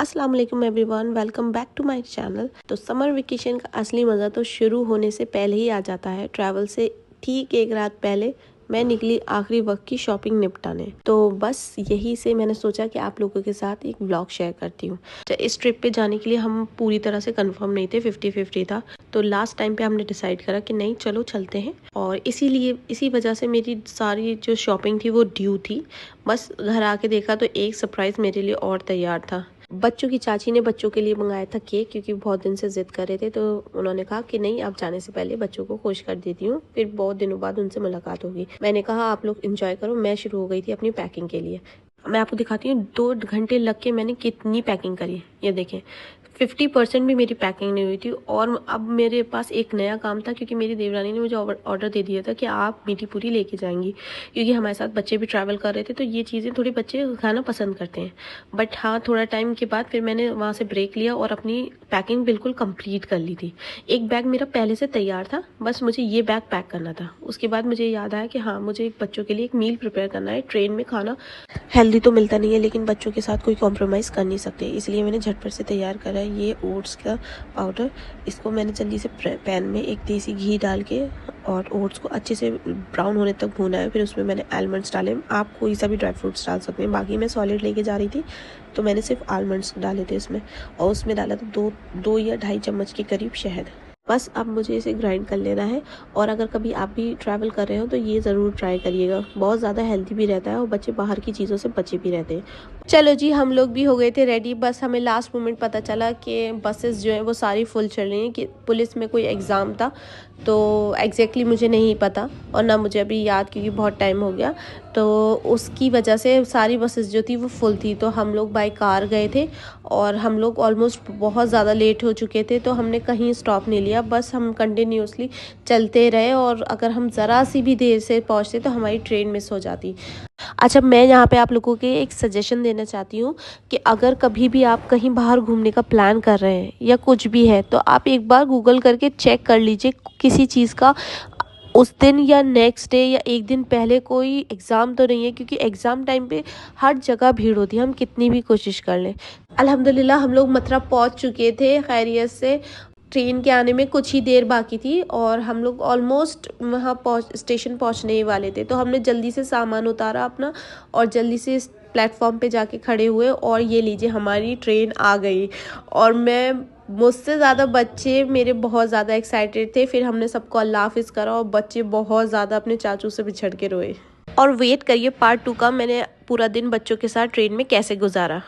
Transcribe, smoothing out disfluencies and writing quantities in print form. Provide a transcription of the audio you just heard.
अस्सलाम वालेकुम everyone, welcome back to my channel. तो समर वेकेशन का असली मज़ा तो शुरू होने से पहले ही आ जाता है। ट्रैवल से ठीक एक रात पहले मैं निकली आखिरी वक्त की शॉपिंग निपटाने। तो बस यही से मैंने सोचा कि आप लोगों के साथ एक व्लॉग शेयर करती हूँ। तो इस ट्रिप पे जाने के लिए हम पूरी तरह से कंफर्म नहीं थे, 50-50 था। तो लास्ट टाइम पे हमने डिसाइड करा कि नहीं चलो चलते हैं, और इसी वजह से मेरी सारी जो शॉपिंग थी वो ड्यू थी। बस घर आके देखा तो एक सरप्राइज़ मेरे लिए और तैयार था। बच्चों की चाची ने बच्चों के लिए मंगाया था केक, क्योंकि बहुत दिन से ज़िद कर रहे थे। तो उन्होंने कहा कि नहीं, आप जाने से पहले बच्चों को खुश कर देती हूँ, फिर बहुत दिनों बाद उनसे मुलाकात होगी। मैंने कहा आप लोग एंजॉय करो, मैं शुरू हो गई थी अपनी पैकिंग के लिए। मैं आपको दिखाती हूँ 2 घंटे लग के मैंने कितनी पैकिंग करी। ये देखें, 50% भी मेरी पैकिंग नहीं हुई थी। और अब मेरे पास एक नया काम था, क्योंकि मेरी देवरानी ने मुझे ऑर्डर दे दिया था कि आप मीठी पूरी लेके जाएंगी, क्योंकि हमारे साथ बच्चे भी ट्रैवल कर रहे थे। तो ये चीज़ें थोड़ी बच्चे खाना पसंद करते हैं। बट हाँ, थोड़ा टाइम के बाद फिर मैंने वहाँ से ब्रेक लिया और अपनी पैकिंग बिल्कुल कंप्लीट कर ली थी। एक बैग मेरा पहले से तैयार था, बस मुझे ये बैग पैक करना था। उसके बाद मुझे याद आया कि हाँ, मुझे एक बच्चों के लिए एक मील प्रिपेयर करना है। ट्रेन में खाना हेल्दी तो मिलता नहीं है, लेकिन बच्चों के साथ कोई कॉम्प्रोमाइज़ कर नहीं सकते, इसलिए मैंने झटपट से तैयार करा है ये ओट्स का पाउडर। इसको मैंने जल्दी से पैन में एक देसी घी डाल के और ओट्स को अच्छे से ब्राउन होने तक भूना है। फिर उसमें मैंने आलमंड्स डाले। आप कोई सा भी ड्राई फ्रूट्स डाल सकते हैं, बाकी मैं सॉलिड लेके जा रही थी तो मैंने सिर्फ आलमंड्स डाले थे इसमें। और उसमें डाला था दो या 2.5 चम्मच के करीब शहद। बस अब मुझे इसे ग्राइंड कर लेना है। और अगर कभी आप भी ट्रैवल कर रहे हो तो ये ज़रूर ट्राई करिएगा, बहुत ज़्यादा हेल्दी भी रहता है और बच्चे बाहर की चीज़ों से बचे भी रहते हैं। चलो जी, हम लोग भी हो गए थे रेडी। बस हमें लास्ट मोमेंट पता चला कि बसेस जो हैं वो सारी फुल चल रही हैं, कि पुलिस में कोई एग्ज़ाम था। तो एग्जैक्टली मुझे नहीं पता और ना मुझे अभी याद, क्योंकि बहुत टाइम हो गया। तो उसकी वजह से सारी बसेस जो थी वो फुल थी। तो हम लोग बाय कार गए थे और हम लोग ऑलमोस्ट बहुत ज़्यादा लेट हो चुके थे। तो हमने कहीं स्टॉप नहीं लिया, बस हम कंटिन्यूसली चलते रहे। और अगर हम ज़रा सी भी देर से पहुँचते तो हमारी ट्रेन मिस हो जाती। अच्छा, मैं यहाँ पे आप लोगों के एक सजेशन देना चाहती हूँ कि अगर कभी भी आप कहीं बाहर घूमने का प्लान कर रहे हैं या कुछ भी है, तो आप एक बार गूगल करके चेक कर लीजिए किसी चीज़ का उस दिन या नेक्स्ट डे या एक दिन पहले कोई एग्ज़ाम तो नहीं है, क्योंकि एग्ज़ाम टाइम पे हर जगह भीड़ होती है, हम कितनी भी कोशिश कर लें। अल्हम्दुलिल्लाह हम लोग मथुरा पहुँच चुके थे खैरियत से। ट्रेन के आने में कुछ ही देर बाकी थी और हम लोग ऑलमोस्ट वहाँ स्टेशन पहुँचने ही वाले थे। तो हमने जल्दी से सामान उतारा अपना और जल्दी से इस प्लेटफॉर्म पे जाके खड़े हुए, और ये लीजिए हमारी ट्रेन आ गई। और मुझसे ज़्यादा बच्चे मेरे बहुत ज़्यादा एक्साइटेड थे। फिर हमने सबको अल्लाह हाफिज़ करा और बच्चे बहुत ज़्यादा अपने चाचू से बिछड़ के रोए। और वेट करिए पार्ट 2 का, मैंने पूरा दिन बच्चों के साथ ट्रेन में कैसे गुजारा।